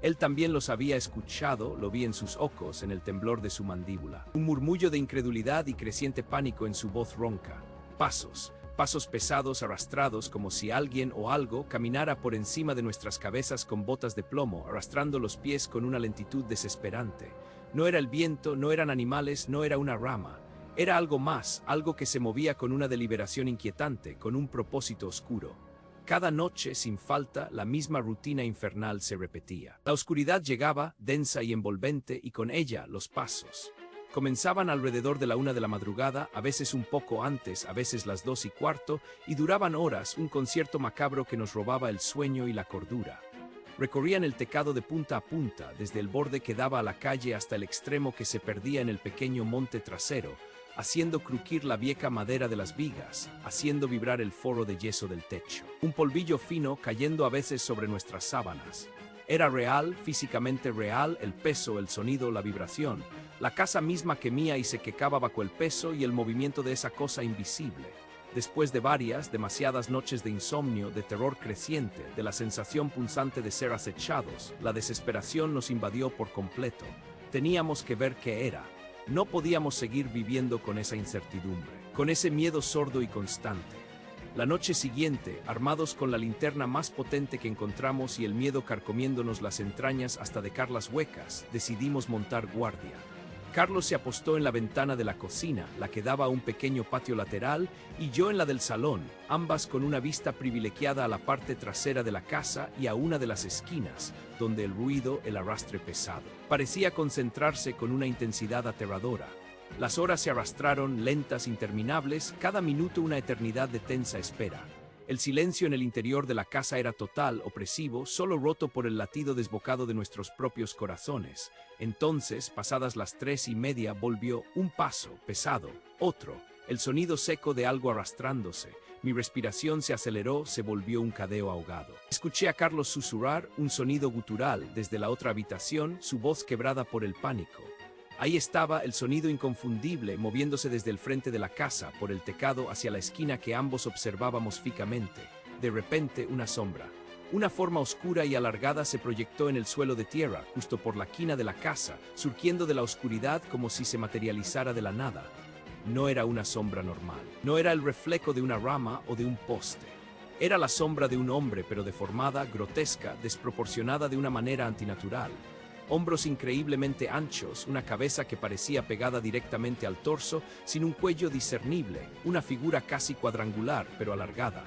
Él también los había escuchado, lo vi en sus ojos, en el temblor de su mandíbula. Un murmullo de incredulidad y creciente pánico en su voz ronca. Pasos. pasos pesados arrastrados como si alguien o algo caminara por encima de nuestras cabezas con botas de plomo, arrastrando los pies con una lentitud desesperante. No era el viento, no eran animales, no era una rama. Era algo más, algo que se movía con una deliberación inquietante, con un propósito oscuro. Cada noche, sin falta, la misma rutina infernal se repetía. La oscuridad llegaba, densa y envolvente, y con ella los pasos. Comenzaban alrededor de la 1 de la madrugada, a veces un poco antes, a veces las 2:15, y duraban horas, un concierto macabro que nos robaba el sueño y la cordura. Recorrían el tecado de punta a punta, desde el borde que daba a la calle hasta el extremo que se perdía en el pequeño monte trasero, haciendo crujir la vieja madera de las vigas, haciendo vibrar el forro de yeso del techo. Un polvillo fino cayendo a veces sobre nuestras sábanas. Era real, físicamente real, el peso, el sonido, la vibración. La casa misma gemía y se quecaba bajo el peso y el movimiento de esa cosa invisible. Después de demasiadas noches de insomnio, de terror creciente, de la sensación punzante de ser acechados, la desesperación nos invadió por completo. Teníamos que ver qué era. No podíamos seguir viviendo con esa incertidumbre, con ese miedo sordo y constante. La noche siguiente, armados con la linterna más potente que encontramos y el miedo carcomiéndonos las entrañas hasta dejarlas huecas, decidimos montar guardia. Carlos se apostó en la ventana de la cocina, la que daba a un pequeño patio lateral, y yo en la del salón, ambas con una vista privilegiada a la parte trasera de la casa y a una de las esquinas, donde el ruido, el arrastre pesado, parecía concentrarse con una intensidad aterradora. Las horas se arrastraron, lentas, interminables, cada minuto una eternidad de tensa espera. El silencio en el interior de la casa era total, opresivo, solo roto por el latido desbocado de nuestros propios corazones. Entonces, pasadas las 3:30, volvió un paso, pesado, otro, el sonido seco de algo arrastrándose. Mi respiración se aceleró, se volvió un cadeo ahogado. Escuché a Carlos susurrar, un sonido gutural, desde la otra habitación, su voz quebrada por el pánico. Ahí estaba el sonido inconfundible, moviéndose desde el frente de la casa, por el tecado hacia la esquina que ambos observábamos fijamente. De repente, una sombra. Una forma oscura y alargada se proyectó en el suelo de tierra, justo por la quina de la casa, surgiendo de la oscuridad como si se materializara de la nada. No era una sombra normal. No era el reflejo de una rama o de un poste. Era la sombra de un hombre, pero deformada, grotesca, desproporcionada de una manera antinatural. Hombros increíblemente anchos, una cabeza que parecía pegada directamente al torso, sin un cuello discernible, una figura casi cuadrangular, pero alargada.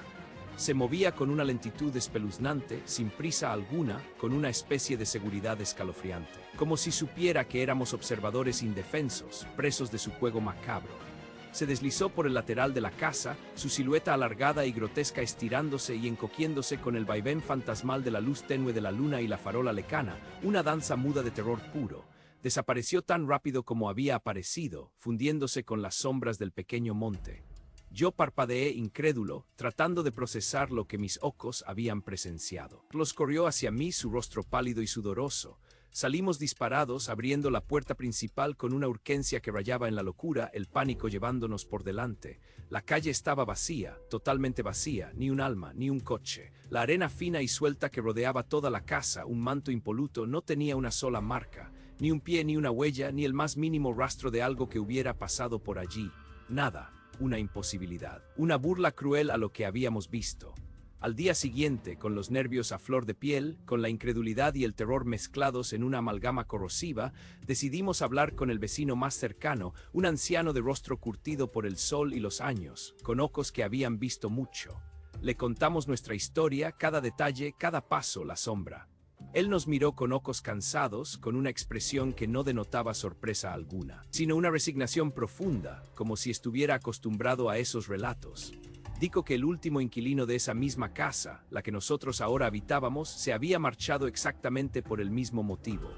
Se movía con una lentitud espeluznante, sin prisa alguna, con una especie de seguridad escalofriante, como si supiera que éramos observadores indefensos, presos de su juego macabro. Se deslizó por el lateral de la casa, su silueta alargada y grotesca estirándose y encogiéndose con el vaivén fantasmal de la luz tenue de la luna y la farola lecana, una danza muda de terror puro. Desapareció tan rápido como había aparecido, fundiéndose con las sombras del pequeño monte. Yo parpadeé incrédulo, tratando de procesar lo que mis ojos habían presenciado. Carlos corrió hacia mí, su rostro pálido y sudoroso. Salimos disparados, abriendo la puerta principal con una urgencia que rayaba en la locura, el pánico llevándonos por delante. La calle estaba vacía, totalmente vacía, ni un alma, ni un coche. La arena fina y suelta que rodeaba toda la casa, un manto impoluto, no tenía una sola marca, ni un pie, ni una huella, ni el más mínimo rastro de algo que hubiera pasado por allí. Nada, una imposibilidad, una burla cruel a lo que habíamos visto. Al día siguiente, con los nervios a flor de piel, con la incredulidad y el terror mezclados en una amalgama corrosiva, decidimos hablar con el vecino más cercano, un anciano de rostro curtido por el sol y los años, con ojos que habían visto mucho. Le contamos nuestra historia, cada detalle, cada paso, la sombra. Él nos miró con ojos cansados, con una expresión que no denotaba sorpresa alguna, sino una resignación profunda, como si estuviera acostumbrado a esos relatos. Dijo que el último inquilino de esa misma casa, la que nosotros ahora habitábamos, se había marchado exactamente por el mismo motivo.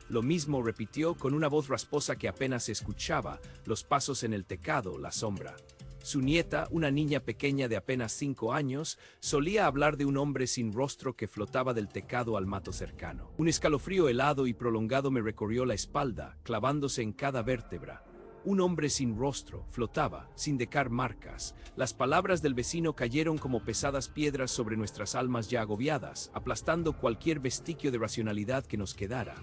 Lo mismo repitió con una voz rasposa que apenas se escuchaba, los pasos en el tecado, la sombra. Su nieta, una niña pequeña de apenas 5 años, solía hablar de un hombre sin rostro que flotaba del tecado al mato cercano. Un escalofrío helado y prolongado me recorrió la espalda, clavándose en cada vértebra. Un hombre sin rostro, flotaba, sin dejar marcas. Las palabras del vecino cayeron como pesadas piedras sobre nuestras almas ya agobiadas, aplastando cualquier vestigio de racionalidad que nos quedara.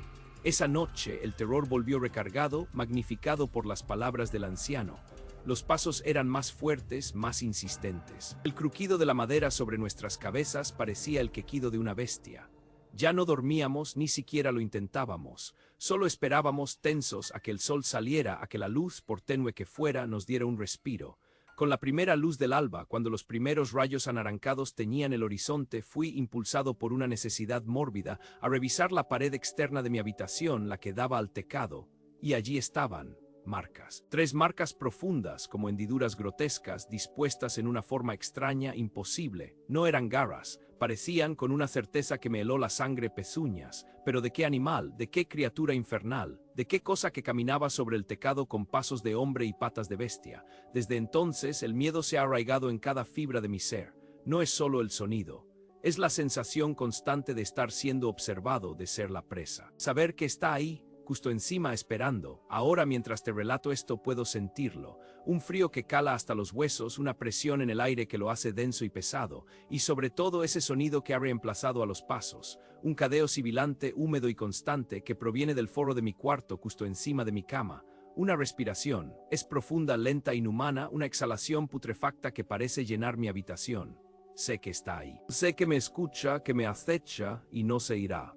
Esa noche el terror volvió recargado, magnificado por las palabras del anciano. Los pasos eran más fuertes, más insistentes. El crujido de la madera sobre nuestras cabezas parecía el quejido de una bestia. Ya no dormíamos, ni siquiera lo intentábamos. Solo esperábamos tensos a que el sol saliera, a que la luz, por tenue que fuera, nos diera un respiro. Con la primera luz del alba, cuando los primeros rayos anaranjados teñían el horizonte, fui impulsado por una necesidad mórbida a revisar la pared externa de mi habitación, la que daba al tecado, y allí estaban. Marcas. 3 marcas profundas, como hendiduras grotescas, dispuestas en una forma extraña, imposible. No eran garras, parecían con una certeza que me heló la sangre pezuñas. Pero ¿de qué animal, de qué criatura infernal, de qué cosa que caminaba sobre el tecado con pasos de hombre y patas de bestia? Desde entonces el miedo se ha arraigado en cada fibra de mi ser. No es solo el sonido. Es la sensación constante de estar siendo observado, de ser la presa. Saber que está ahí, justo encima esperando. Ahora mientras te relato esto puedo sentirlo. Un frío que cala hasta los huesos, una presión en el aire que lo hace denso y pesado, y sobre todo ese sonido que ha reemplazado a los pasos. Un cadeo sibilante, húmedo y constante que proviene del foro de mi cuarto justo encima de mi cama. Una respiración. Es profunda, lenta, inhumana, una exhalación putrefacta que parece llenar mi habitación. Sé que está ahí. Sé que me escucha, que me acecha y no se irá.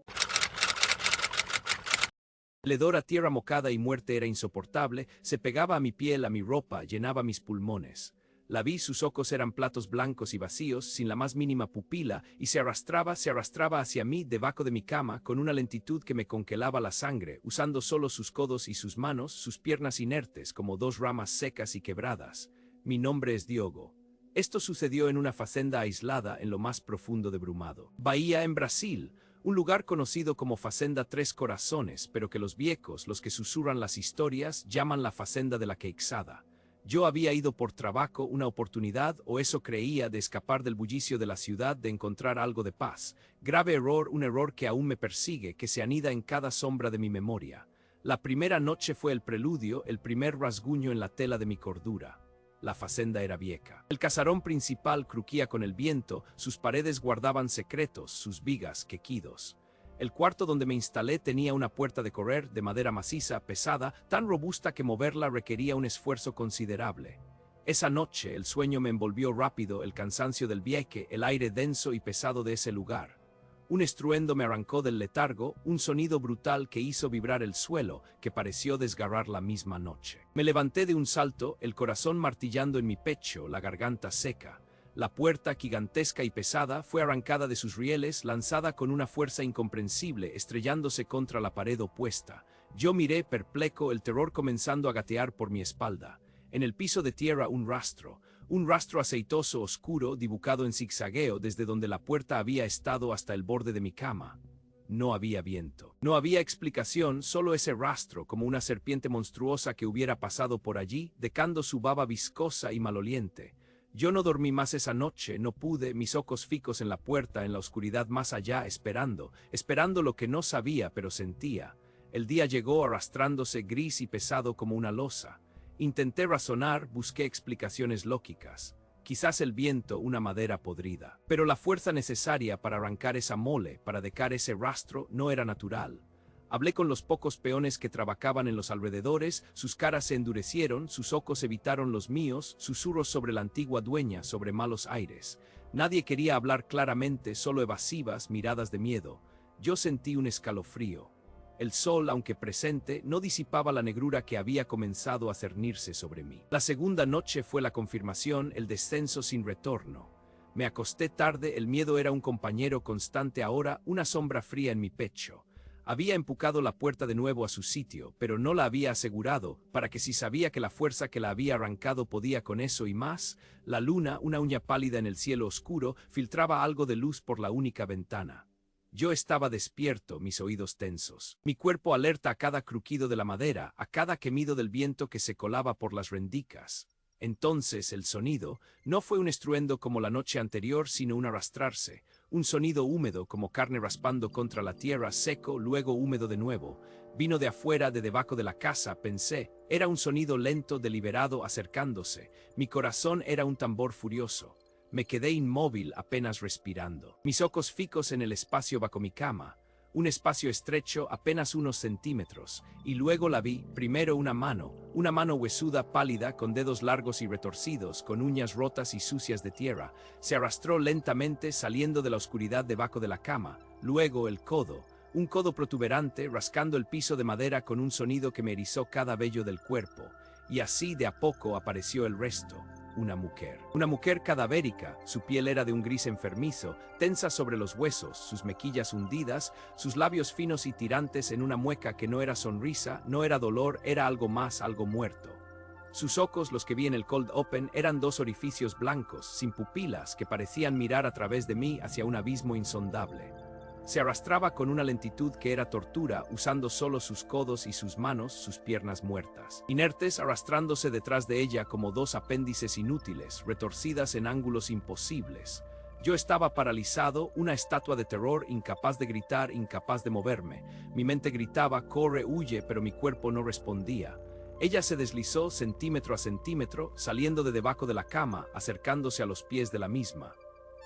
El hedor a tierra mojada y muerte era insoportable, se pegaba a mi piel, a mi ropa, llenaba mis pulmones. La vi, sus ojos eran platos blancos y vacíos, sin la más mínima pupila, y se arrastraba hacia mí debajo de mi cama, con una lentitud que me congelaba la sangre, usando solo sus codos y sus manos, sus piernas inertes, como 2 ramas secas y quebradas. Mi nombre es Diogo. Esto sucedió en una fazenda aislada en lo más profundo de Brumado. Bahía, en Brasil. Un lugar conocido como Fazenda Tres Corazones, pero que los viejos, los que susurran las historias, llaman la Fazenda de la Queixada. Yo había ido por trabajo, una oportunidad, o eso creía, de escapar del bullicio de la ciudad, de encontrar algo de paz. Grave error, un error que aún me persigue, que se anida en cada sombra de mi memoria. La primera noche fue el preludio, el primer rasguño en la tela de mi cordura. La fazenda era vieja. El casarón principal cruquía con el viento, sus paredes guardaban secretos, sus vigas quequidos. El cuarto donde me instalé tenía una puerta de correr, de madera maciza, pesada, tan robusta que moverla requería un esfuerzo considerable. Esa noche el sueño me envolvió rápido, el cansancio del viaje, el aire denso y pesado de ese lugar. Un estruendo me arrancó del letargo, un sonido brutal que hizo vibrar el suelo, que pareció desgarrar la misma noche. Me levanté de un salto, el corazón martillando en mi pecho, la garganta seca. La puerta, gigantesca y pesada, fue arrancada de sus rieles, lanzada con una fuerza incomprensible, estrellándose contra la pared opuesta. Yo miré, perplejo, el terror comenzando a gatear por mi espalda. En el piso de tierra un rastro aceitoso oscuro dibujado en zigzagueo desde donde la puerta había estado hasta el borde de mi cama. No había viento. No había explicación, solo ese rastro, como una serpiente monstruosa que hubiera pasado por allí, dejando su baba viscosa y maloliente. Yo no dormí más esa noche, no pude, mis ojos fijos en la puerta, en la oscuridad más allá, esperando lo que no sabía pero sentía. El día llegó arrastrándose gris y pesado como una losa. Intenté razonar, busqué explicaciones lógicas. Quizás el viento, una madera podrida. Pero la fuerza necesaria para arrancar esa mole, para dejar ese rastro, no era natural. Hablé con los pocos peones que trabajaban en los alrededores, sus caras se endurecieron, sus ojos evitaron los míos, susurros sobre la antigua dueña, sobre malos aires. Nadie quería hablar claramente, solo evasivas, miradas de miedo. Yo sentí un escalofrío. El sol, aunque presente, no disipaba la negrura que había comenzado a cernirse sobre mí. La segunda noche fue la confirmación, el descenso sin retorno. Me acosté tarde, el miedo era un compañero constante ahora, una sombra fría en mi pecho. Había empujado la puerta de nuevo a su sitio, pero no la había asegurado, para que si sabía que la fuerza que la había arrancado podía con eso y más, la luna, una uña pálida en el cielo oscuro, filtraba algo de luz por la única ventana. Yo estaba despierto, mis oídos tensos, mi cuerpo alerta a cada crujido de la madera, a cada gemido del viento que se colaba por las rendijas. Entonces el sonido no fue un estruendo como la noche anterior, sino un arrastrarse, un sonido húmedo como carne raspando contra la tierra, seco, luego húmedo de nuevo. Vino de afuera, de debajo de la casa, pensé. Era un sonido lento, deliberado, acercándose. Mi corazón era un tambor furioso. Me quedé inmóvil, apenas respirando. Mis ojos fijos en el espacio bajo mi cama. un espacio estrecho apenas unos centímetros, y luego la vi, primero una mano huesuda pálida con dedos largos y retorcidos, con uñas rotas y sucias de tierra, se arrastró lentamente saliendo de la oscuridad debajo de la cama, luego el codo, un codo protuberante rascando el piso de madera con un sonido que me erizó cada vello del cuerpo, y así de a poco apareció el resto. Una mujer cadavérica, su piel era de un gris enfermizo, tensa sobre los huesos, sus mejillas hundidas, sus labios finos y tirantes en una mueca que no era sonrisa, no era dolor, era algo más, algo muerto. Sus ojos, los que vi en el cold open, eran dos orificios blancos, sin pupilas, que parecían mirar a través de mí hacia un abismo insondable. Se arrastraba con una lentitud que era tortura, usando solo sus codos y sus manos, sus piernas muertas, inertes, arrastrándose detrás de ella como dos apéndices inútiles, retorcidas en ángulos imposibles. Yo estaba paralizado, una estatua de terror, incapaz de gritar, incapaz de moverme. Mi mente gritaba, corre, huye, pero mi cuerpo no respondía. Ella se deslizó centímetro a centímetro, saliendo de debajo de la cama, acercándose a los pies de la misma.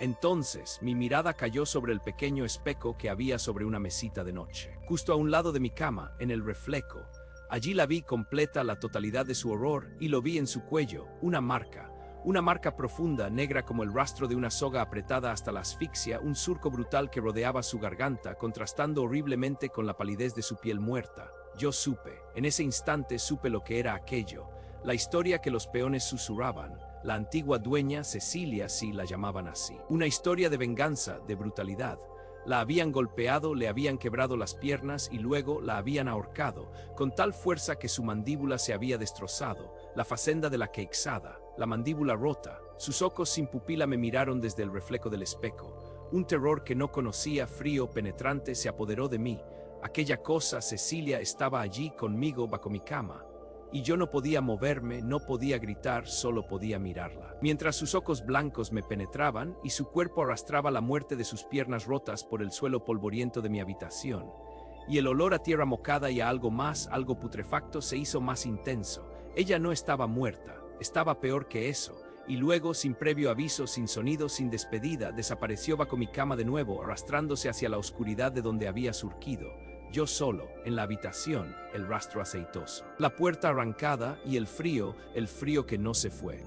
Entonces, mi mirada cayó sobre el pequeño espejo que había sobre una mesita de noche, justo a un lado de mi cama, en el reflejo. Allí la vi completa la totalidad de su horror y lo vi en su cuello, una marca profunda, negra como el rastro de una soga apretada hasta la asfixia, un surco brutal que rodeaba su garganta, contrastando horriblemente con la palidez de su piel muerta. Yo supe, en ese instante supe lo que era aquello, la historia que los peones susurraban. La antigua dueña, Cecilia, sí la llamaban así. Una historia de venganza, de brutalidad. La habían golpeado, le habían quebrado las piernas y luego la habían ahorcado, con tal fuerza que su mandíbula se había destrozado, la facenda de la queixada, la mandíbula rota. Sus ojos sin pupila me miraron desde el reflejo del espejo. Un terror que no conocía, frío, penetrante, se apoderó de mí. Aquella cosa, Cecilia, estaba allí conmigo bajo mi cama. Y yo no podía moverme, no podía gritar, solo podía mirarla. Mientras sus ojos blancos me penetraban y su cuerpo arrastraba la muerte de sus piernas rotas por el suelo polvoriento de mi habitación. Y el olor a tierra mojada y a algo más, algo putrefacto, se hizo más intenso. Ella no estaba muerta, estaba peor que eso. Y luego, sin previo aviso, sin sonido, sin despedida, desapareció bajo mi cama de nuevo, arrastrándose hacia la oscuridad de donde había surgido. Yo solo, en la habitación, el rastro aceitoso. La puerta arrancada y el frío que no se fue.